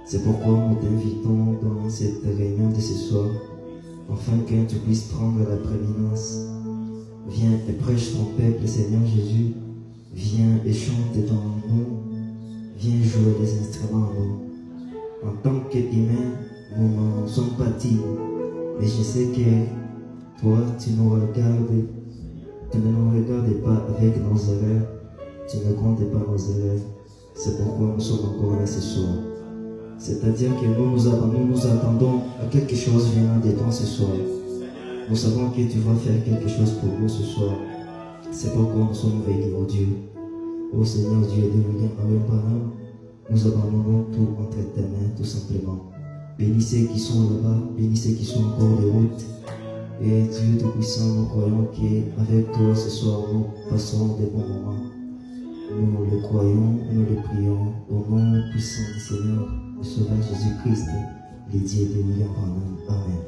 C'est pourquoi nous t'invitons dans cette réunion de ce soir, afin que tu puisses prendre la prééminence. Viens et prêche ton peuple, Seigneur Jésus. Viens et chante dans nous. Viens jouer les instruments en nous. En tant qu'humains, nous ne sommes pas dignes, mais je sais que toi, tu nous regardes. Tu ne nous regardes pas avec nos erreurs. Tu ne comptes pas nos erreurs. C'est pourquoi nous sommes encore là ce soir. C'est-à-dire que nous attendons à quelque chose venant de toi ce soir. Nous savons que tu vas faire quelque chose pour nous ce soir. C'est pourquoi nous sommes venus, oh Dieu. Ô Seigneur Dieu de l'univers, nous abandonnons tout entre tes mains, tout simplement. Bénis ceux qui sont là-bas, bénis ceux qui sont encore de route. Et Dieu Tout-Puissant, nous croyons qu'avec toi ce soir, nous passerons de bons moments. Nous le croyons, nous le prions, au nom puissant du Seigneur, le Sauveur Jésus-Christ, le Dieu de l'univers. Amen.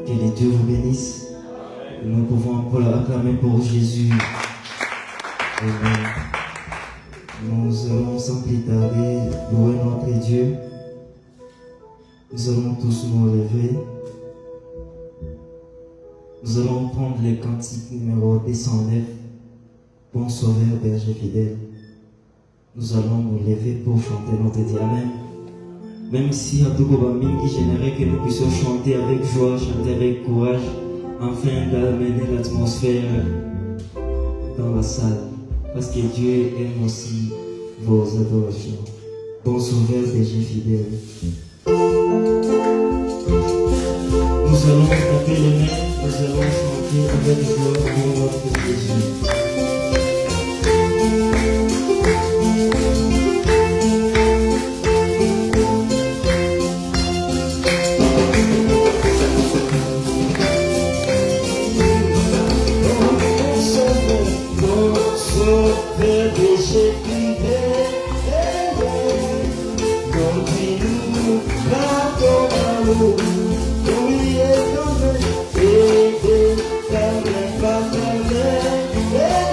Que les dieux vous bénissent. Nous pouvons acclamer pour Jésus. Amen. Nous allons sans plus tarder louer notre Dieu. Nous allons tous nous lever. Nous allons prendre le cantique numéro 209. Bon Sauveur, berger fidèle. Nous allons nous lever pour chanter notre Dieu. Amen. Même si à tout qui j'aimerais que nous puissions chanter avec joie, chanter avec courage, afin d'amener l'atmosphère dans la salle. Parce que Dieu aime aussi vos adorations. Bon Sauveur, berger fidèle. Nous allons taper les mains, nous allons chanter avec joie pour notre Jésus. Yeah.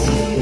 Oh,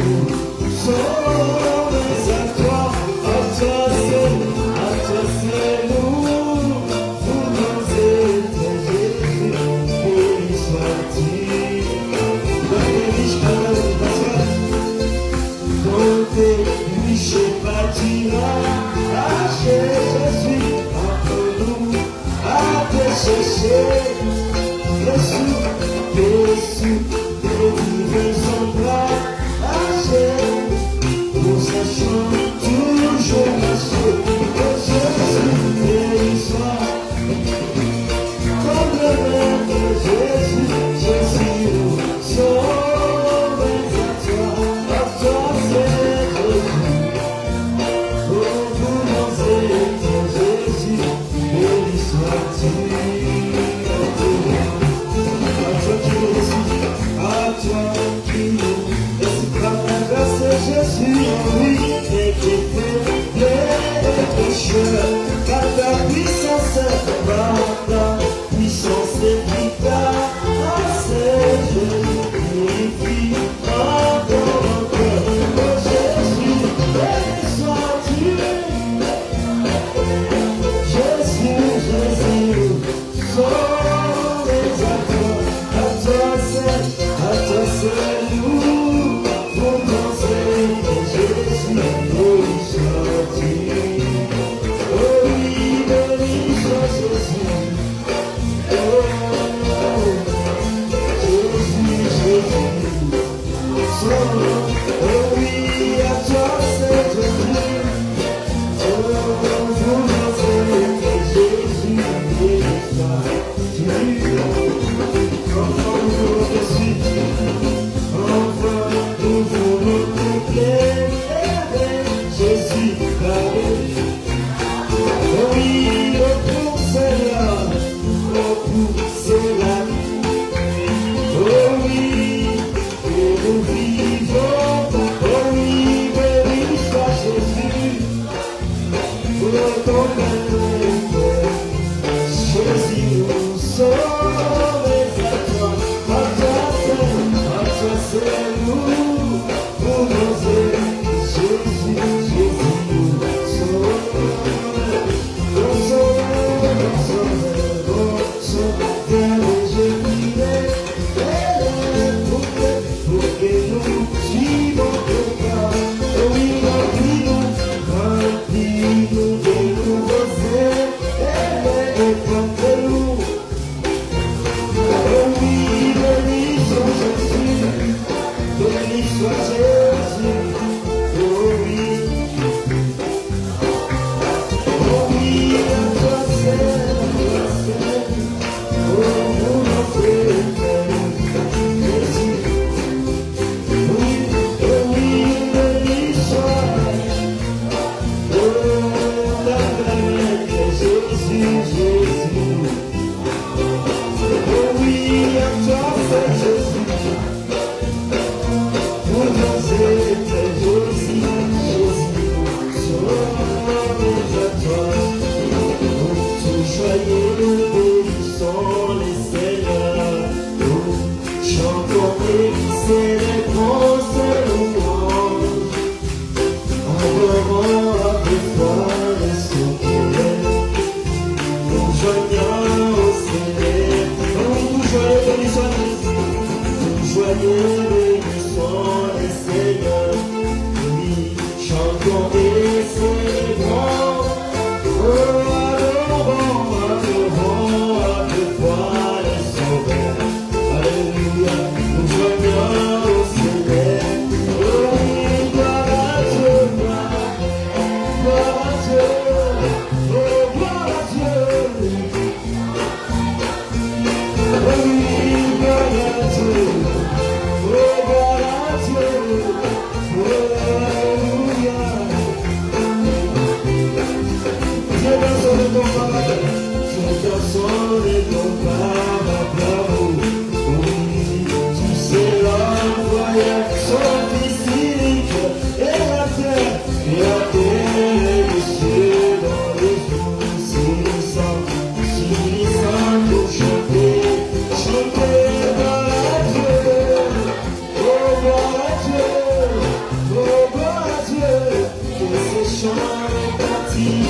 Let's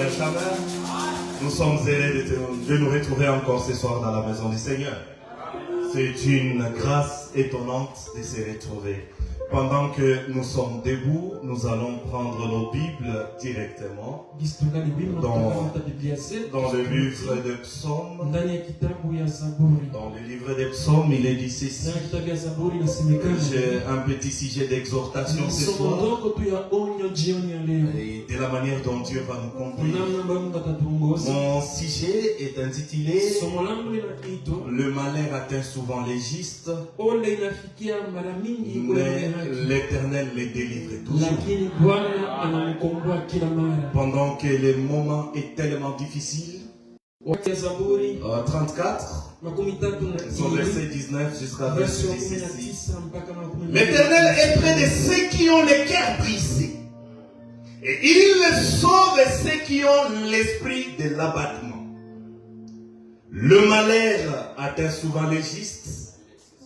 Benjamin. Nous sommes heureux de nous retrouver encore ce soir dans la maison du Seigneur. C'est une grâce étonnante de se retrouver. Pendant que nous sommes debout, nous allons prendre nos Bibles directement dans le livre des Psaumes. Dans le livre des Psaumes, il est dit ceci. J'ai un petit sujet d'exhortation ce soir. Et de la manière dont Dieu va nous conduire. Mon sujet est intitulé Le malheur atteint souvent les justes, mais l'Éternel les délivre toujours. Pendant que le moment est tellement difficile. 34, son verset 19 jusqu'à verset 16. L'Éternel est près de ceux qui ont le cœur brisé, et il sauve ceux qui ont l'esprit de l'abattement. Le malheur atteint souvent les justes,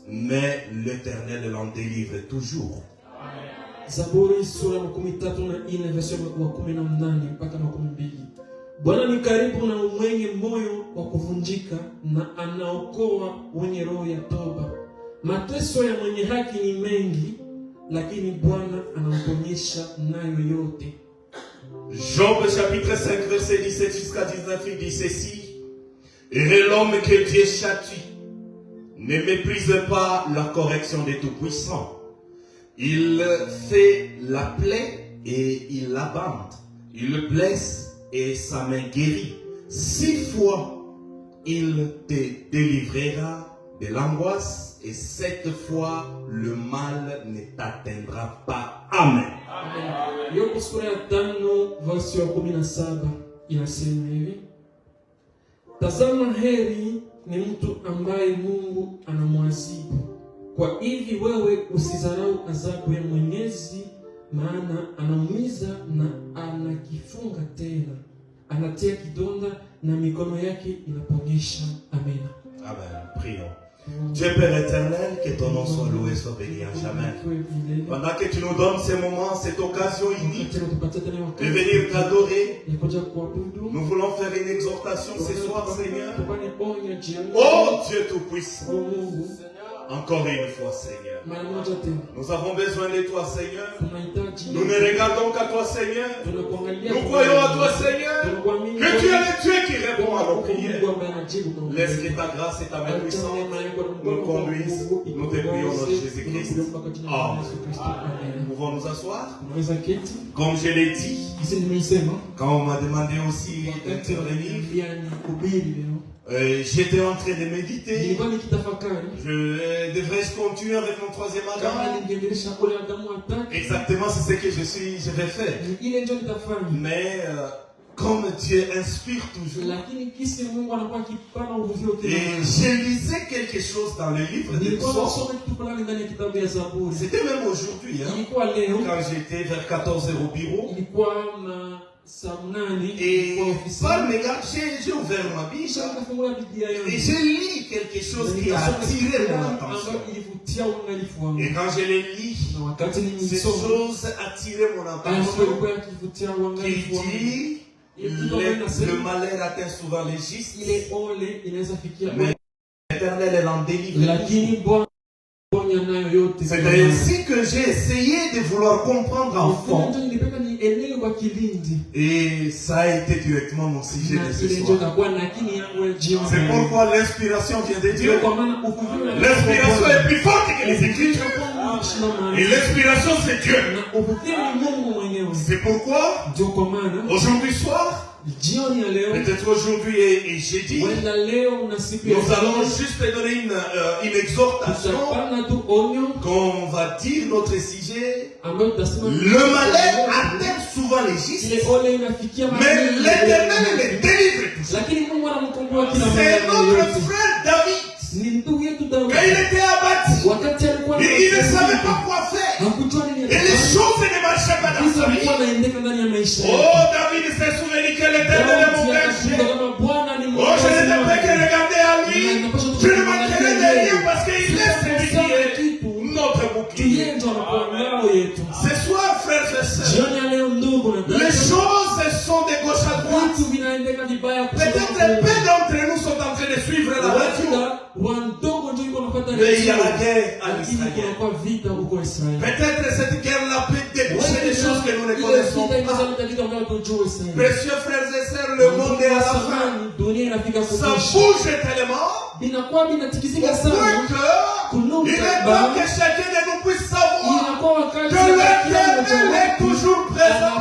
mais l'Éternel l'en délivre toujours. Zaburi sura 34 verse 18 mpaka 12. Bwana ni karibu na mwenye moyo wa kuvunjika na anaokoa wenye roho ya toba. Mateso ya mwenye haki ni mengi, lakini Bwana anamponyesha nayo yote. Job chapitre 5 verset 17 jusqu'à 19 il dit ceci. Et l'homme que Dieu châtie ne méprise pas la correction des Tout-Puissants. Il fait la plaie et il la bande. Il le blesse et sa main guérit. 6 fois, il te délivrera de l'angoisse et 7 fois, le mal ne t'atteindra pas. Amen. Yobu sura ya 5 verse ya 17 inasema hivi. Tazama, heri ni mtu ambaye Mungu anamwazibu. Kwa hivi wewe usidharau adhabu ya Mwenyezi, maana anaumiza na anakifunga tena. Anatia kidonda na mikono yake inaponyesha. Amen. Amen. Prions. Dieu Père éternel, que ton nom soit loué, soit béni à jamais. Pendant que tu nous donnes ces moments, cette occasion unique de venir t'adorer, nous voulons faire une exhortation ce soir, Seigneur. Oh Dieu Tout-Puissant, encore une fois, Seigneur. Nous avons besoin de toi, Seigneur. Nous ne regardons qu'à toi, Seigneur. Nous croyons à toi, Seigneur. Que tu es le Dieu qui répond à nos prières. Laisse que ta grâce et ta main puissante nous conduisent. Nous te prions, notre Jésus-Christ. Amen. Nous pouvons nous asseoir. Comme je l'ai dit, quand on m'a demandé aussi d'intervenir, j'étais en train de méditer. Devrais-je continuer avec mon troisième Adam? Exactement, c'est ce que je vais faire. Mais comme Dieu inspire toujours. Et je lisais quelque chose dans le livre des Psaumes. C'était même aujourd'hui, quand j'étais vers 14h au bureau. Et par mes gars, j'ai ouvert ma Bible et j'ai lu quelque chose qui a attiré mon attention. Et quand je l'ai lu, cette chose a attiré mon attention. Qui dit le malheur atteint souvent les justes, mais l'Éternel l'en délivre. C'est ainsi que j'ai essayé de vouloir comprendre en fond. Et ça a été directement mon sujet de ce soir. C'est pourquoi l'inspiration vient de Dieu. L'inspiration est plus forte que les Écritures. Et l'inspiration, c'est Dieu. C'est pourquoi aujourd'hui soir, peut-être aujourd'hui et jeudi, nous allons juste donner une exhortation qu'on va dire notre sujet. Le malheur atteint souvent les justes, mais l'Éternel les délivre. C'est notre frère David. Quand il était abattu, il ne savait pas quoi faire. Et les choses ne marchaient pas dans sa vie. Oh, David s'est souvenu que l'Éternel est mon berger. Oh, je ne peux que regarder à lui. Je ne manquerai de rien parce qu'il est celui qui est notre bouclier. Ce soir, frères et sœurs, les choses sont de gauche à droite. Mais il y a la guerre à Israël. Peut-être cette guerre-là peut déboucher des choses que nous ne connaissons pas. Précieux frères et sœurs, le monde est à la fin. Ça bouge tellement au point que il est temps que chacun de nous puisse savoir que l'Éternel est toujours présent.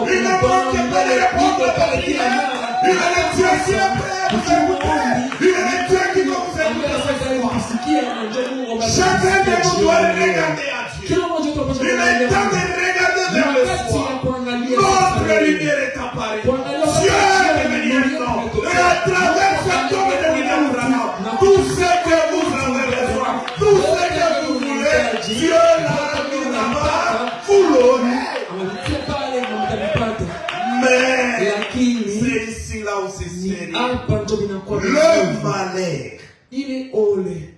Il ne manque pas de répondre par prière. Il est le Dieu qui est prêt à vous écouter. Il est le Dieu qui va vous écouter ce soir. Chacun de nous doit regarder à Dieu. Il est temps de regarder vers le soir. Notre lumière est apparue. Dieu est devenu un homme. Et à travers cet homme est devenu un homme. Tout ce que vous avez besoin, tout ce que vous voulez, Dieu l'a mis là-bas. Vous l'aurez. Mais c'est ici là où c'est sérieux. Le malheur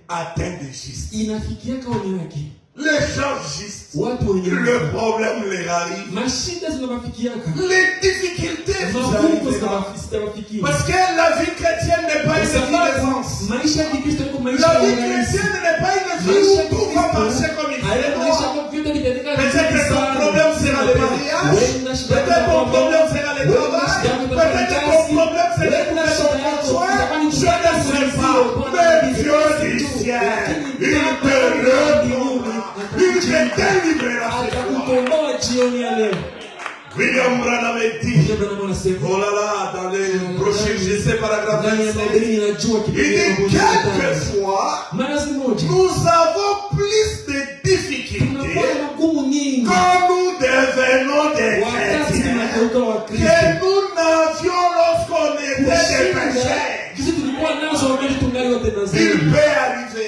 atteint de juste. Les gens justes, le problème les arrive. Les difficultés vous arrivent. Parce que la vie chrétienne n'est pas une vie d'aisance. La vie chrétienne n'est pas une vie où tout va marcher comme il fait. Peut-être que ton problème sera le mariage. Peut-être ton problème sera le travail. Peut-être que ton problème sera le conjoint. Je ne sais pas. Mais Dieu du ciel, il te répondra. Il te délivrera. William Branham dit, oh là là, dans les brochures, je sais paragraphe 27, il dit quelquefois, nous avons plus de difficultés quand nous devenons des chrétiens que nous n'avions lorsqu'on était des pécheurs. Il peut arriver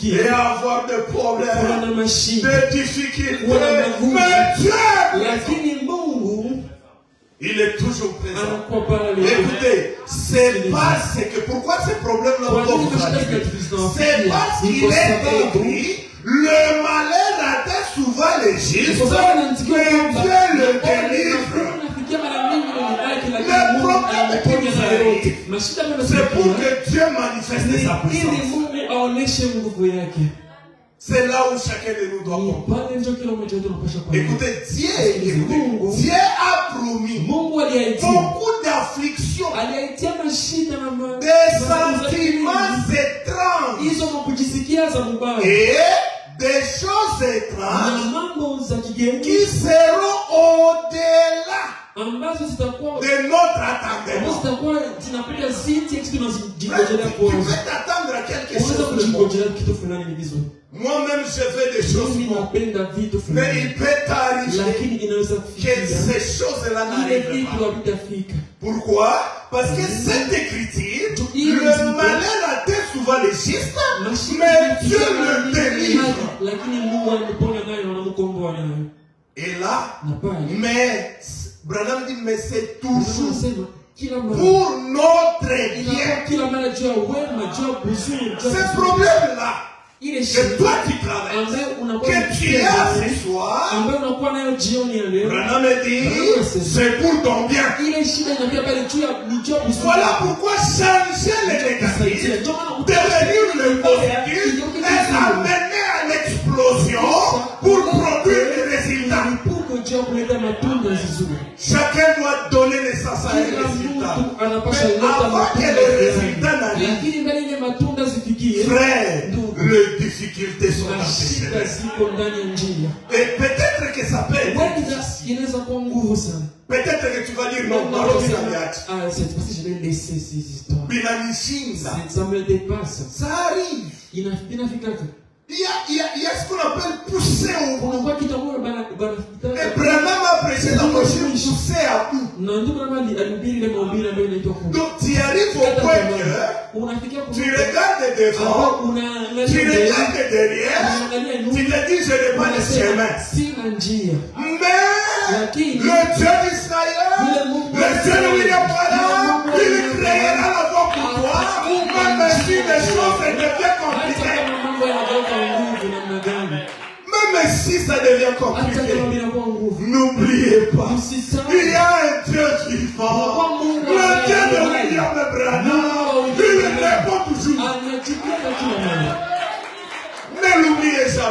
et avoir des problèmes, des difficultés, mais Dieu, il est toujours présent. Écoutez, c'est parce que, pourquoi ces problèmes-là doivent vous arriver? C'est parce qu'il est écrit, le malheur atteint souvent les justes, mais Dieu le délivre. Le problème qui nous arrive, c'est pour que Dieu manifeste sa puissance. C'est là où chacun de nous doit comprendre. Écoutez, Dieu a promis beaucoup d'afflictions, des sentiments étranges et des choses étranges qui seront au-delà de notre attendement. Tu peux t'attendre à quelque chose de bon. Moi-même, je fais des choses bonnes. Mais il peut t'arriver que ces choses-là n'arrivent pas. Pourquoi? Parce que cette écriture, le malheur atteint souvent les justes, mais Dieu le délivre. Et là, mais Branham dit, mais c'est toujours pour notre bien. Ce problème-là, que toi tu travailles, que tu as ce soir, Branham dit, c'est pour ton bien. Voilà pourquoi changer les négatifs, devenir le positif et amener à l'explosion pour produire des résultats. Chacun doit donner naissance à un résultat. Mais avant que le résultat n'arrive, frère, les difficultés sont dans tes chemins. Et peut-être que ça peut être difficile. Peut-être que tu vas dire non, c'est parce que je vais laisser ces histoires. Ça me dépasse. Ça arrive. Il y a ce qu'on appelle pousser au bout. Et Branham a prêché la prochaine pousser à bout. Donc tu arrives au point que tu regardes devant, tu regardes derrière, tu te dis je n'ai pas de chemin. Mais le Dieu d'Israël, le Dieu de William Branham, il créera la voie pour toi, même si les choses deviennent compliquées. Même si ça devient compliqué, n'oubliez pas, il y a un Dieu vivant, le Dieu de William Branham, il répond toujours.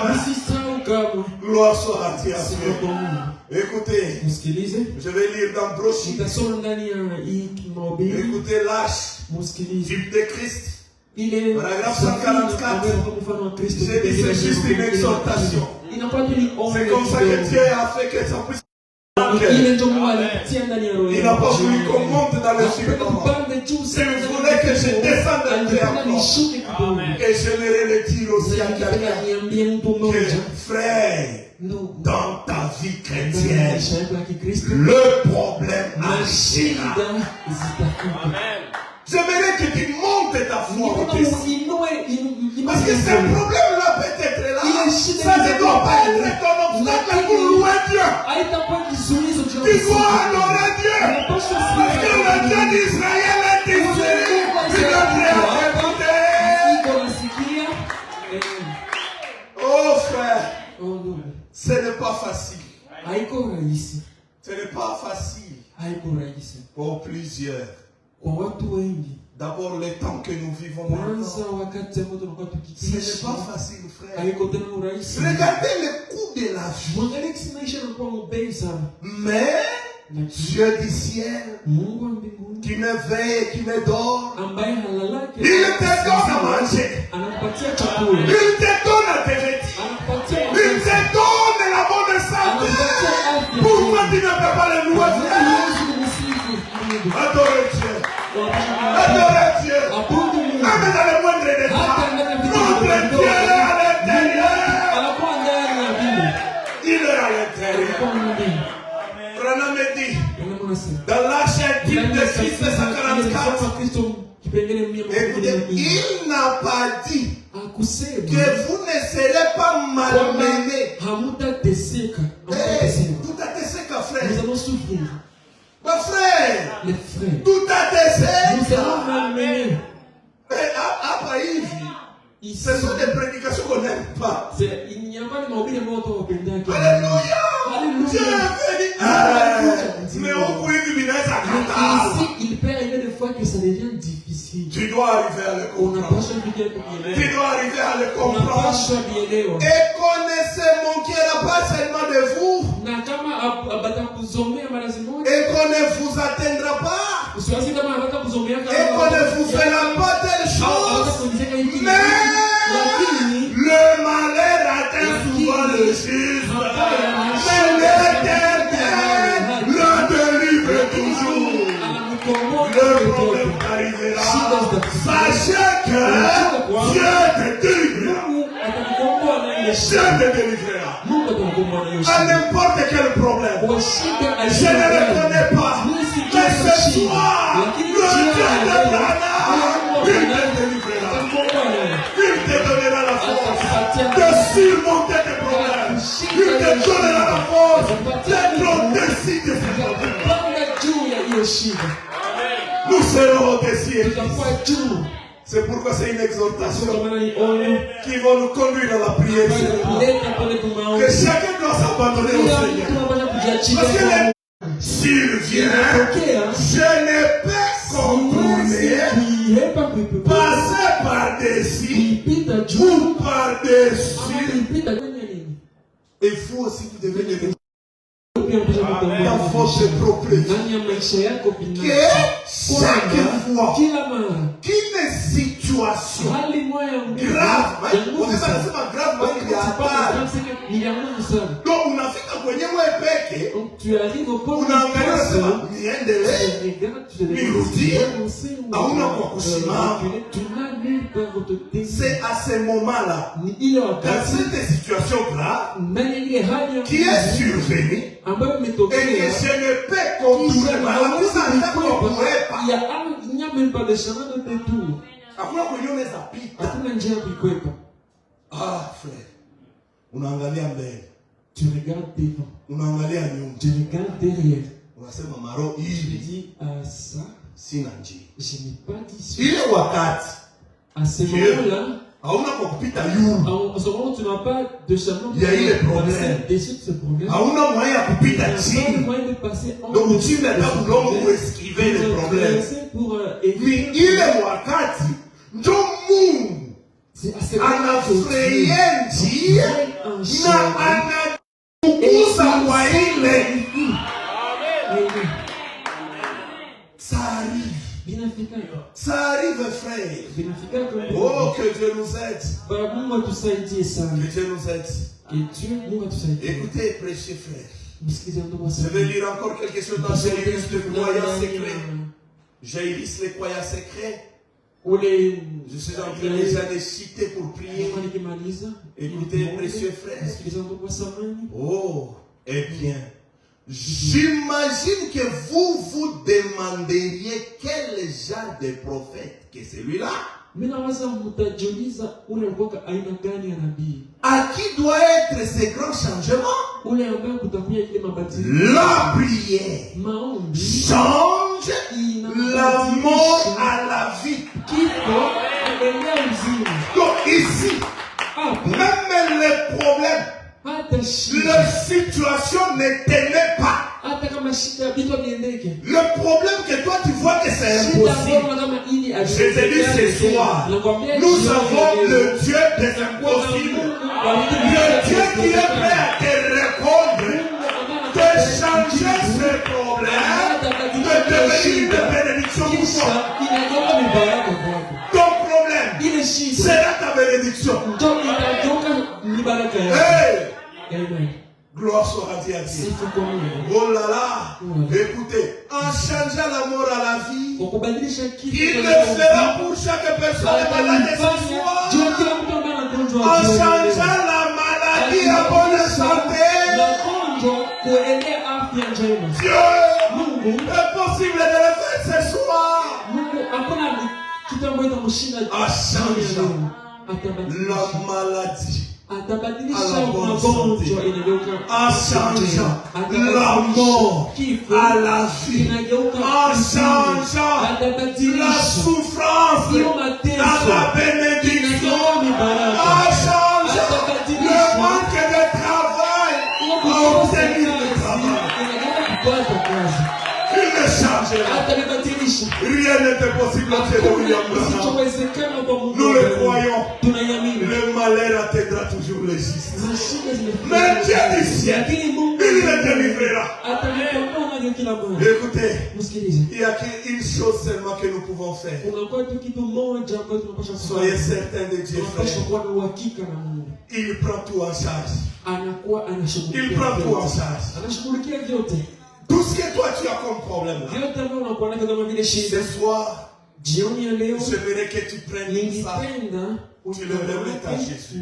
jamais. Gloire soit à Dieu. Écoutez, je vais lire dans Brochis. Écoutez l'âge type de Christ. Paragraphe 144. J'ai dit c'est juste une exhortation. C'est comme ça que Dieu a fait que ça puisse. Il n'a pas voulu qu'on monte dans le firmament. Il voulait que je descende dans le firmament. Et j'aimerais le dire aussi à quelqu'un que frère, dans ta vie chrétienne, le problème agira. J'aimerais que tu montes ta foi. Parce que ce problème-là peut être là. Ça ne doit pas être ton obstacle pour louer Dieu. Tu dois adorer Dieu. Parce que le Dieu d'Israël est ici. Il est prêt à t'écouter. Oh frère, ce n'est pas facile. Ce n'est pas facile pour plusieurs. D'abord, le temps que nous vivons maintenant, ce n'est pas facile, frère. Regardez le coût de la vie. Mais Dieu du ciel, qui ne veille, qui ne dort, il te donne à manger. Il te donne à te vêtir. Il te donne la bonne santé. Pourquoi tu ne peux pas le louer, frère? Adorez Dieu. Adorez Dieu. Même dans le moindre détail. Notre Dieu est à l'intérieur. Il est à l'intérieur. Branham me dit, dans l'Arche intime de Christ 144, écoutez, il n'a pas dit que vous ne serez pas malmenés. Tout a été sec, frère. Ma frère, tout a été sec. Après, ce sont des prédications qu'on n'aime pas. Alléluia. Dieu est béni. Mais on peut dire ici, il peut arriver des fois que ça devient difficile. Tu dois arriver à le comprendre. Tu dois arriver à le comprendre. Et connaissez mon qui est pas seulement de vous. Et qu'on ne vous atteindra pas. Et qu'on ne vous fera pas telle chose. Mais le malheur atteint souvent le juste. Mais l'Éternel le délivre toujours. Le problème arrivera. Sachez que Dieu te délivrera. Dieu te délivrera. À n'importe quel problème. Je ne le connais pas. Mais ce soir, le Dieu de Branham, il te délivrera. Il te donnera la force de surmonter tes problèmes. Il te donnera la force d'être au-dessus de ces problèmes. Nous serons au-dessus. C'est pourquoi c'est une exhortation qui va nous conduire à la prière. Que chacun doit s'abandonner au Seigneur. Parce que s'il vient, je ne peux contourner, passer par-dessus ou par-dessus. Et vous aussi, vous devez le dans votre propre vie. Que chaque fois qu'une situation grave, vous êtes grave, il y a donc unafika kwenye peke, unaangalia sema niendelee, nirudie, hauna kwa kusimama. C'est à ce moment-là, dans cette situation grave, qui est survenue, et que je ne peux contourner. Il n'y a même pas de chemin de détour. Ah, frère. Unaangalia mbele. Tu regardes devant. Unaangalia nyuma. Tu regardes derrière. Unasema maro hii. Je dis ça. Sina njia. Je n'ai pas d'issue. Ile wakati. À ce moment-là. Hauna kwa kupita yulu. En ce moment, tu n'as pas de chemin. Il y a eu le problème. Hauna moyen ya kupita chini. Donc tu n'as pas besoin pour esquiver le problème. Mais ile wakati ndio Mungu anafurahia njia na anakuza kwa ile. Ça arrive, frère. Oh, que Dieu nous aide. Que Dieu nous aide. Écoutez, précieux frère. Je vais lire encore quelque chose dans Jairus, le croyant secret. Jairus, le croyant secret. Je suis en train déjà de citer pour prier. Écoutez, précieux frère. Oh, eh bien, j'imagine que vous vous demanderiez quel genre de prophète que celui-là. À qui doit être ces grands changements? La prière change la mort à la vie. Donc ici, même les problèmes, la situation ne tenait pas. Le problème que toi tu vois que c'est impossible. Je te dis ce soir, nous avons le Dieu des impossibles. Le Dieu qui est prêt à te répondre, de changer ce problème, de devenir une bénédiction pour toi. Ton problème sera ta bénédiction. Hey! Gloire soit à Dieu. Oh là là, écoutez, en changeant la mort à la vie, il le fera pour chaque personne malade de ce soir. En changeant la maladie à bonne santé, Dieu est possible de le faire ce soir. En changeant la maladie à la bonne santé, en changeant la mort à la vie, en changeant la souffrance à la bénédiction, en changeant le manque de travail à obtenir le travail. Il ne changera. Rien n'était possible à Dieu de William Branham. Nous le croyons. Le malheur atteindra toujours les justes. Mais Dieu du ciel, il le délivrera. Écoutez, il y a une chose seulement que nous pouvons faire. Soyez certains de Dieu, frère. Il prend tout en charge. Il prend tout en charge. Tout ce que toi tu as comme problème là, ce soir, j'aimerais que tu prennes ça, tu le remettes à Jésus.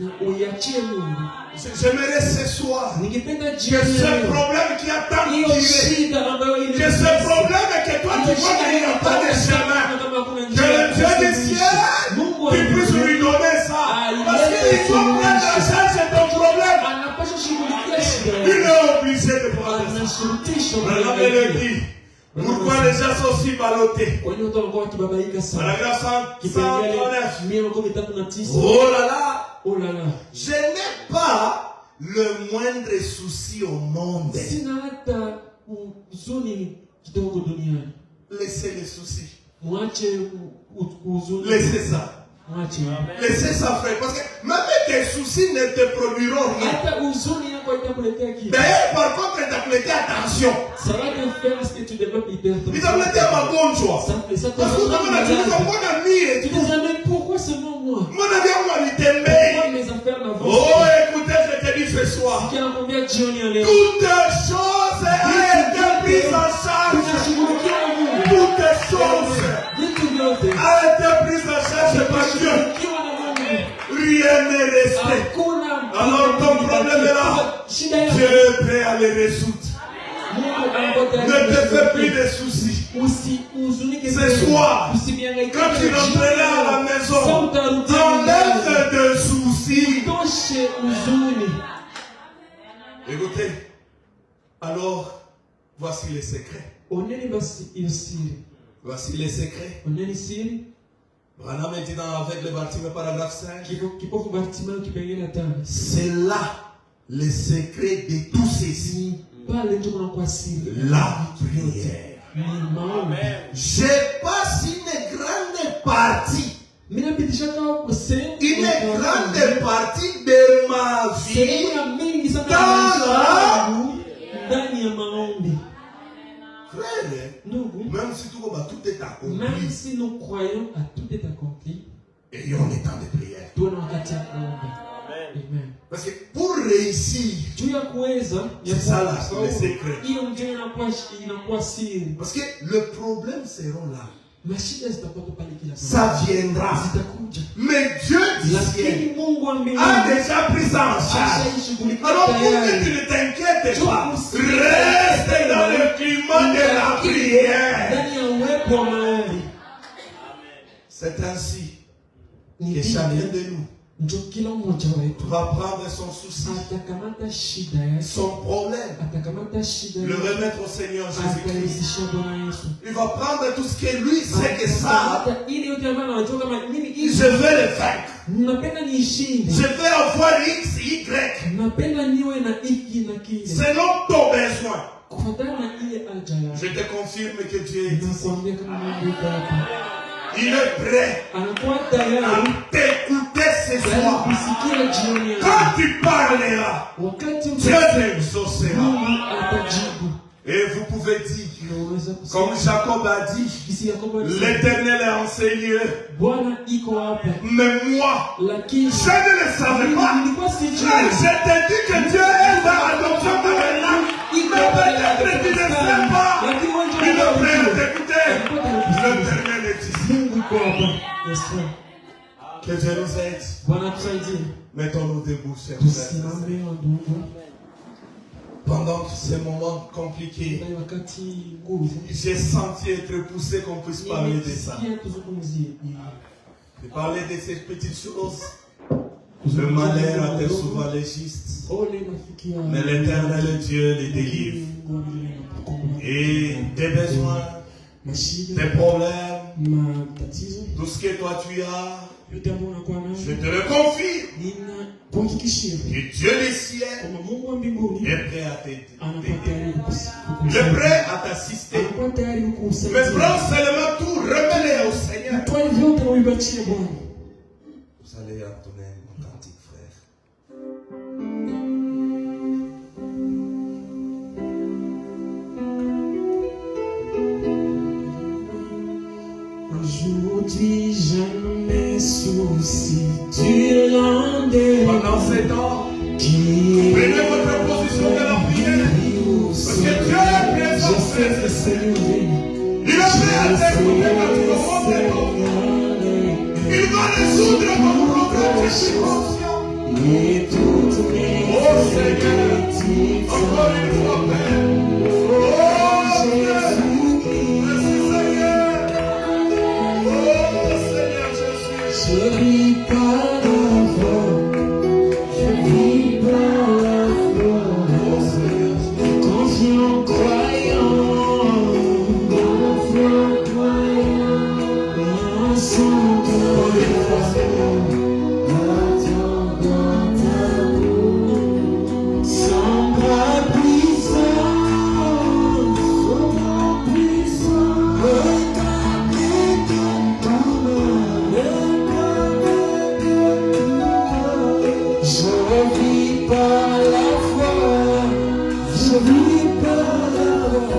J'aimerais ce soir que ce problème qui a tant tiré, que ce problème que toi tu vois qu'il n'y a pas de chemin, que le Dieu du ciel, tu puisses lui donner ça. Parce qu'il doit prendre en charge ton problème. Il est obligé de prendre ça. Elle dit, pourquoi les gens sont si ballottés? Paragraphe 139. Oh là là. Je n'ai pas le moindre souci au monde. Laissez les soucis. Laissez ça. Laissez ça, frère, parce que même tes soucis ne te produiront rien. D'ailleurs, par contre, il t'a prêté attention. Il t'a prêté à ma bonne joie. Parce que mon ami, pourquoi seulement moi? Mon ami, il t'aimait. Oh, écoutez, je te dis ce soir, toutes choses ont été prises en charge. Toutes choses a été prise en charge par Dieu. Rien n'est resté. Alors ton problème est là. Dieu est prêt à les résoudre. Ne te fais plus de soucis. Ce soir, quand tu rentreras à la maison, enlève de soucis. Écoutez, alors voici les secrets. Voici les secrets. Branham dit avec le Bartimée paragraphe 5. C'est là le secret de tout ceci. La prière. Je passe une grande partie Une grande partie de ma vie frère, même si tout est accompli, même si nous croyons à tout est accompli, ayons le temps de prière. Amen. Parce que pour réussir, c'est ça là, le secret. Parce que le problème sera là. Ça viendra. Mais Dieu a déjà pris ça en charge. Alors pour que tu ne t'inquiètes pas, reste dans le climat de la prière. C'est ainsi que chacun de nous va prendre son souci, son problème, le remettre au Seigneur Jésus-Christ. Il va prendre tout ce que lui sait que ça, je vais le vaincre. Je vais avoir X, Y, selon ton besoin. Je te confirme que Dieu est ici. Il est prêt à t'écouter ce soir. Quand tu parleras, Dieu t'exaucera. Et vous pouvez dire, comme Jacob a dit, l'Éternel est enseigné. Mais moi, je ne le savais pas. Je te dis que Dieu est dans l'adoption de maintenant. Mais peut-être tu ne sais pas. Il est prêt à t'écouter. L'Éternel est ici. Que Dieu nous aide. Mettons-nous debout, chers frères. Pendant ces moments compliqués, j'ai senti être poussé qu'on puisse parler de ça. De parler de ces petites choses. Le malheur attire souvent les justes. Mais l'Éternel Dieu les délivre. Et des besoins, des problèmes, tout ce que toi tu as, je te le confie. Que Dieu des ciels est prêt à t'aider. Il est prêt à t'assister. Mais prends seulement tout, remets-le au Seigneur. Vous allez entonner mon cantique, frère. Aujourd'hui, je me soucie du lendemain. Pendant ces temps, prenez votre position de la prière. Parce que Dieu est présent. Il est prêt à t'écouter quand tu commences tes problèmes. Il va résoudre ton problème de situation. Oh Seigneur, encore une fois, Père. Oh Jésus, merci Seigneur. Oh Seigneur Jésus. Je vis par la foi, je vis par la foi, Oh Seigneur. confiant, croyant, ensemble, sans bras puissants, je vis par la foi, je vis par la foi,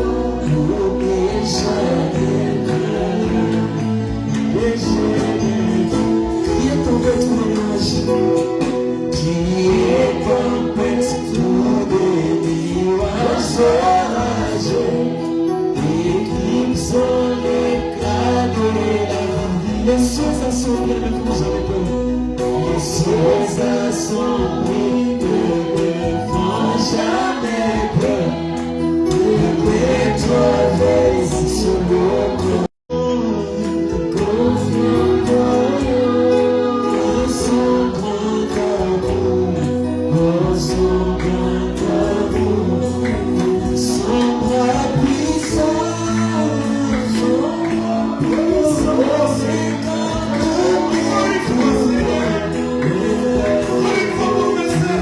et qui est en fait tout nuage, qui est en fait tout des nuages orageux, éclipsant l'éclat de la vie. Les choses assombrées ne font jamais peur. Les choses assombrées ne font jamais peur. Le pétrole sur le corps. Encore une fois,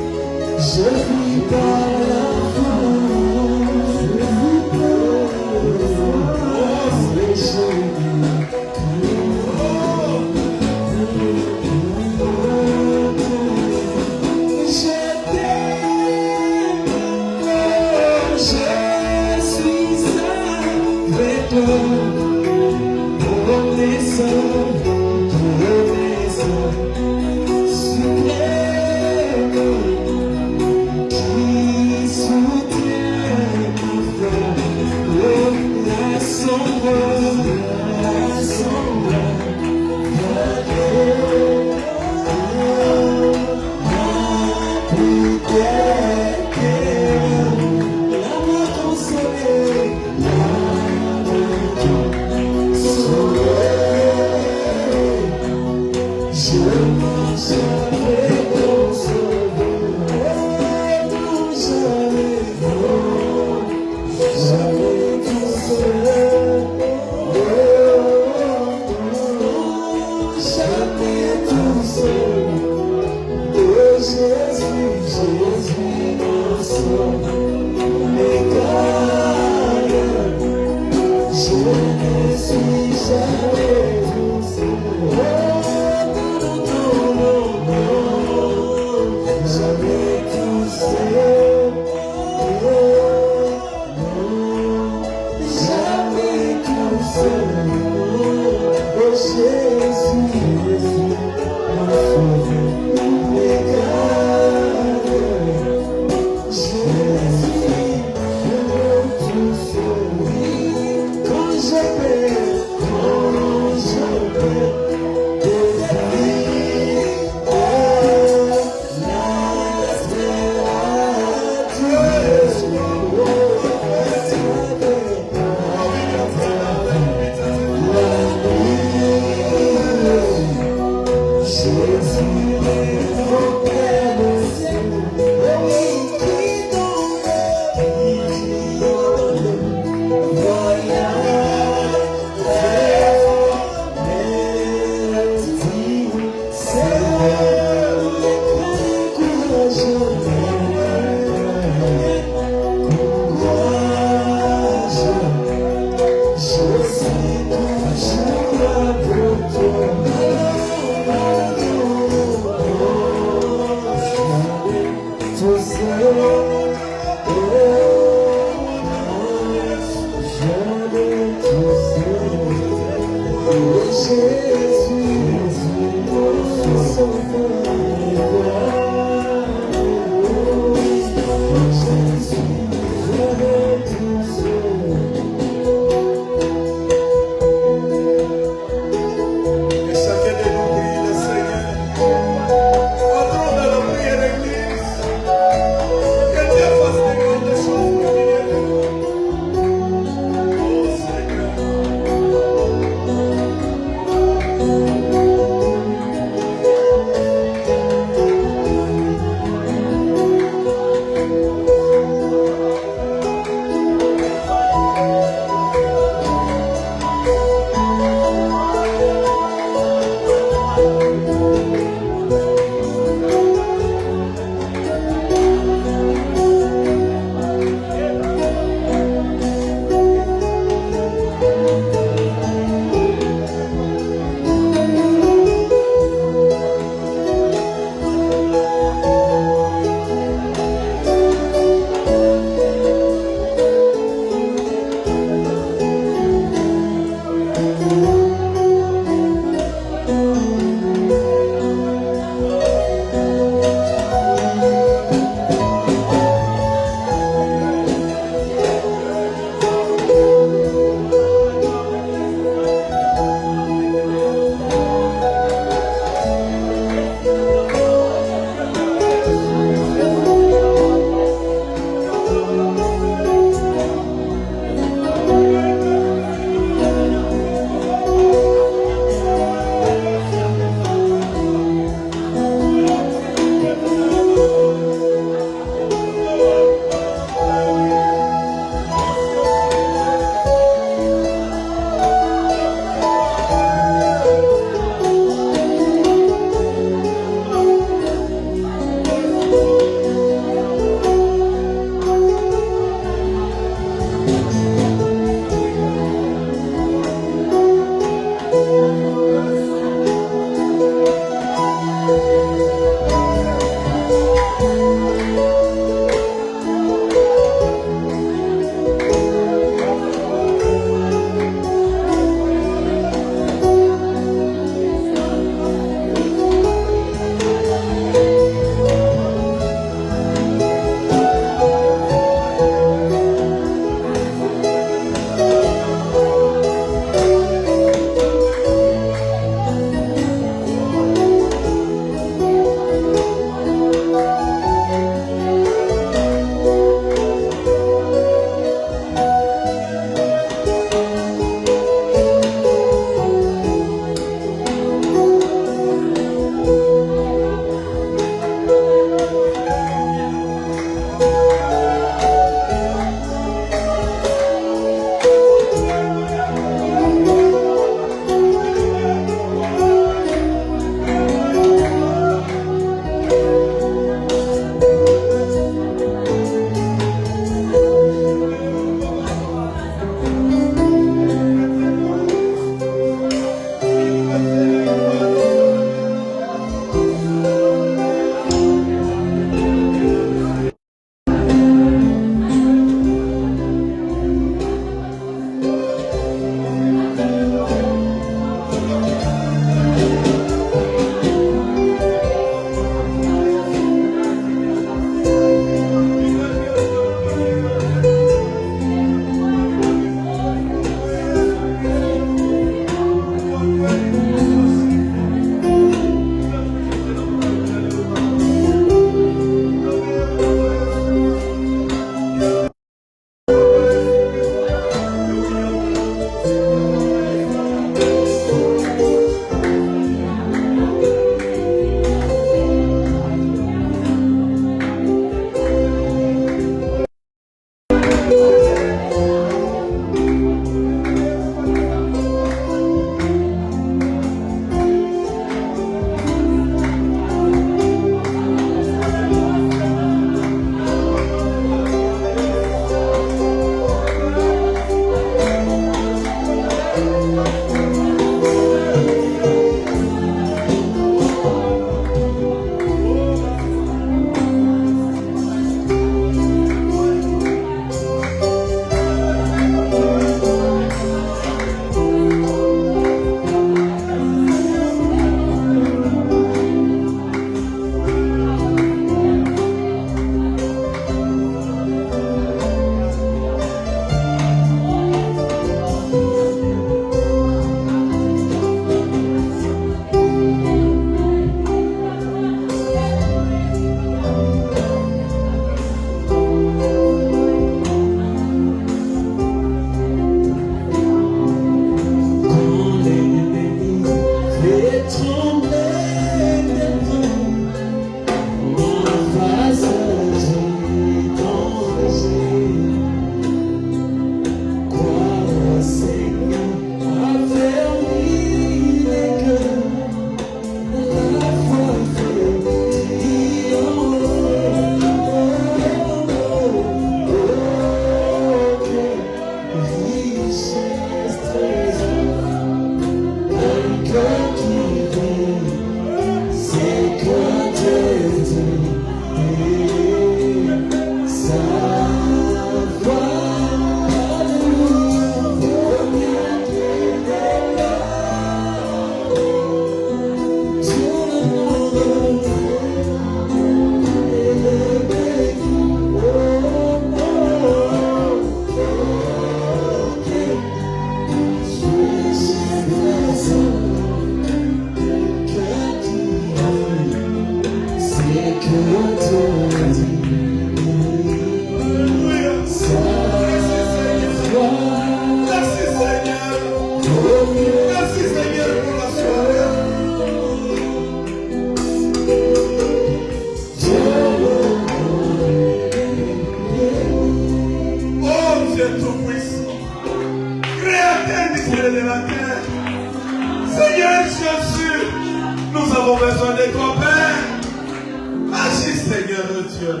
Dieu.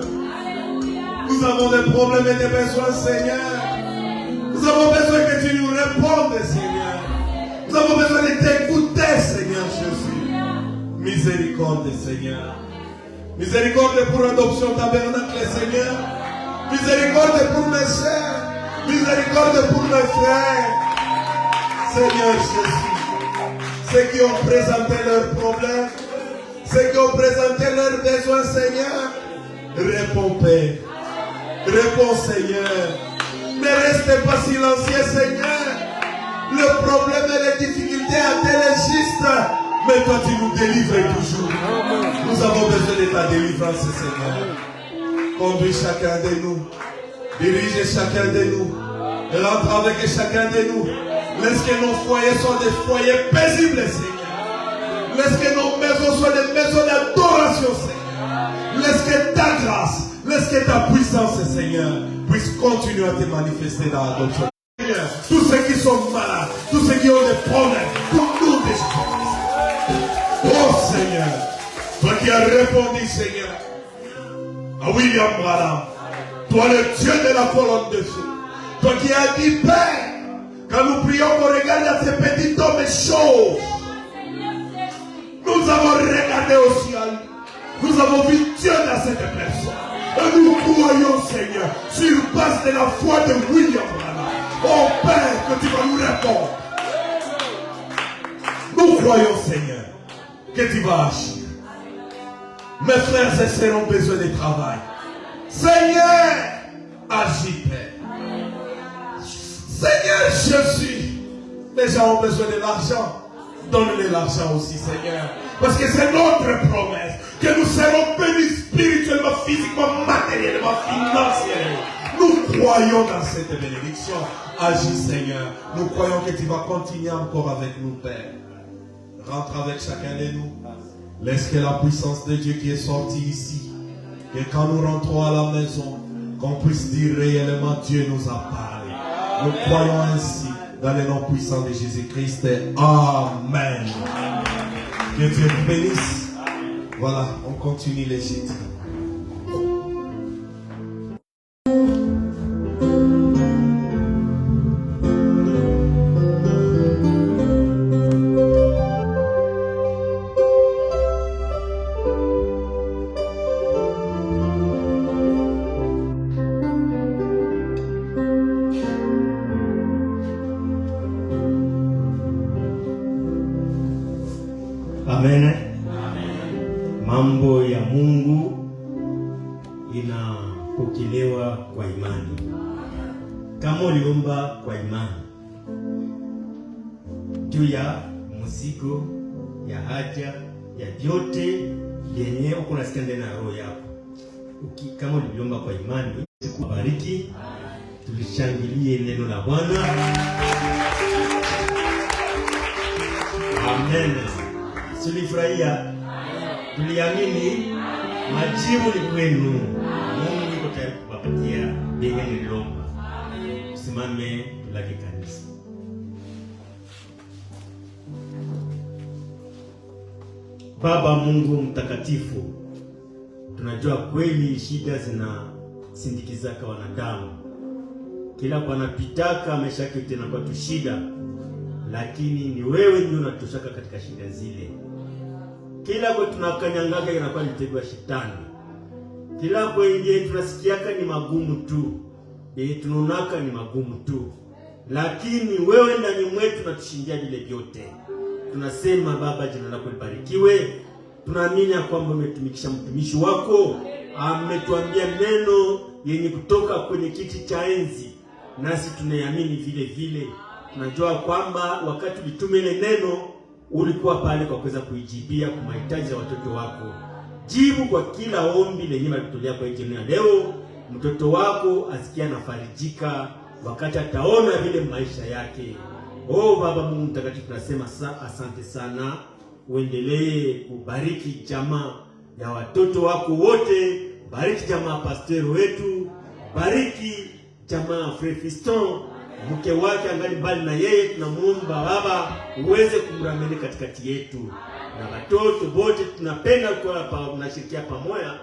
Nous avons des problèmes et des besoins, Seigneur. Nous avons besoin que tu nous répondes, Seigneur. Nous avons besoin de t'écouter, Seigneur Jésus. Miséricorde, Seigneur. Miséricorde pour l'adoption tabernacle, Seigneur. Miséricorde pour mes sœurs. Miséricorde pour mes frères. Seigneur Jésus. Ceux qui ont présenté leurs problèmes, ceux qui ont présenté leurs besoins, Seigneur, réponds, Père. Réponds, Seigneur. Ne restez pas silencieux, Seigneur. Le problème et les difficultés atteignent juste. Mais toi, tu nous délivres toujours. Nous avons besoin de ta délivrance, Seigneur. Conduis chacun de nous. Dirige chacun de nous. Rentre avec chacun de nous. Laisse que nos foyers soient des foyers paisibles, Seigneur. Laisse que nos maisons soient des maisons d'adoration, Seigneur. Laisse que ta grâce, laisse que ta puissance, Seigneur, puisse continuer à te manifester dans l'adoption. Seigneur, tous ceux qui sont malades, tous ceux qui ont des problèmes, pour nous des choses. Oh Seigneur, toi qui as répondu, Seigneur, à William Branham, toi le Dieu de la colonne de feu, toi qui as dit, Père, quand nous prions, on regarde à ces petits hommes choses. Nous avons regardé au ciel. Nous avons vu Dieu dans cette personne. Et nous croyons, Seigneur, sur base de la foi de William Branham. Oh Père, que tu vas nous répondre. Nous croyons, Seigneur, que tu vas agir. Mes frères et sœurs ont besoin de travail. Seigneur, agis, Père. Seigneur Jésus, les gens ont besoin de l'argent. Donne-les l'argent aussi, Seigneur. Parce que c'est notre promesse que nous serons bénis spirituellement, physiquement, matériellement, financièrement. Nous croyons dans cette bénédiction. Agis, Seigneur. Nous croyons que tu vas continuer encore avec nous, Père. Rentre avec chacun de nous. Laisse que la puissance de Dieu qui est sortie ici, que quand nous rentrons à la maison, qu'on puisse dire réellement Dieu nous a parlé. Nous croyons ainsi dans le nom puissant de Jésus-Christ. Amen. Que Dieu nous bénisse. Voilà, on continue les chutes. Amen. Mambo ya Mungu inapokelewa kwa imani. Kama uliomba kwa imani juu ya mzigo, ya haja, ya vyote yenye uko nasikia ndani ya roho yako, kama uliomba kwa imani, kubariki, tulishangilie neno la Bwana. Amen. Tulifurahia, tuliamini, majibu ni kwenu. Mungu yuko tayari kuwapatia denge nililomba. Tusimame tulaki kanisa. Baba Mungu mtakatifu, tunajua kweli shida zinasindikizaka wanadamu. Kila panapitaka maisha yake tena kwa tu shida, lakini ni wewe ndio unatushaka katika shida zile. Kila kwa tunakanyangaga inakuwa ni mtego wa shetani. Kila kwa nje tunasikiaka ni magumu tu, tunaonaka ni magumu tu, lakini wewe ndani mwetu unatushindia vile vyote. Tunasema Baba, jina lako libarikiwe. Tunaamini kwamba umetumikisha mtumishi wako, ametuambia neno yenye kutoka kwenye kiti cha enzi, nasi tunayamini vile vile. Tunajua kwamba wakati ulitume ile neno ulikuwa pale kwa kuweza kuijibia kwa mahitaji ya watoto wako. Jibu kwa kila ombi lenye malitolea kwa jioni ya leo. Mtoto wako asikia nafarijika wakati ataona vile maisha yake. Oh Baba Mungu mtakatifu, tunasema asante sana. Uendelee kubariki jamaa ya watoto wako wote. Bariki jamaa pastor wetu. Bariki jamaa Frère Fiston, mke wake angali mbali na yeye. Tunamuomba Baba uweze kumrameni katikati yetu. Na watoto wote tunapenda kwa tunashirikia pamoja.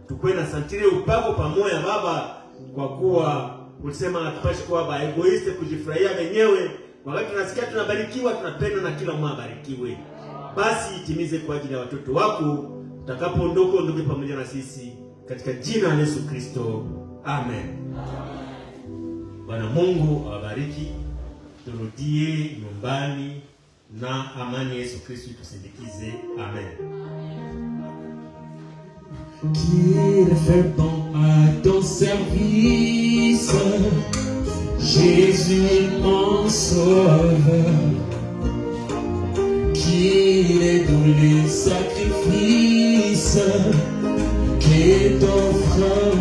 tukwe na santire upako pamoja Baba, kwa kuwa ulisema hatupashi kuwa ba egoiste kujifurahia wenyewe. Wakati tunasikia tunabarikiwa, tunapenda na kila mmoja abarikiwe. Basi itimize kwa ajili ya watoto wako, utakapoondoka ondoke pamoja na sisi, katika jina la Yesu Kristo. Amen. Bwana Mungu awabariki. Turudie nyumbani na amani Yesu Kristo tusindikize. Amen. Qu'il fait bon à ton service, Jésus mon sauveur, qu'il est doux le sacrifice que t'offre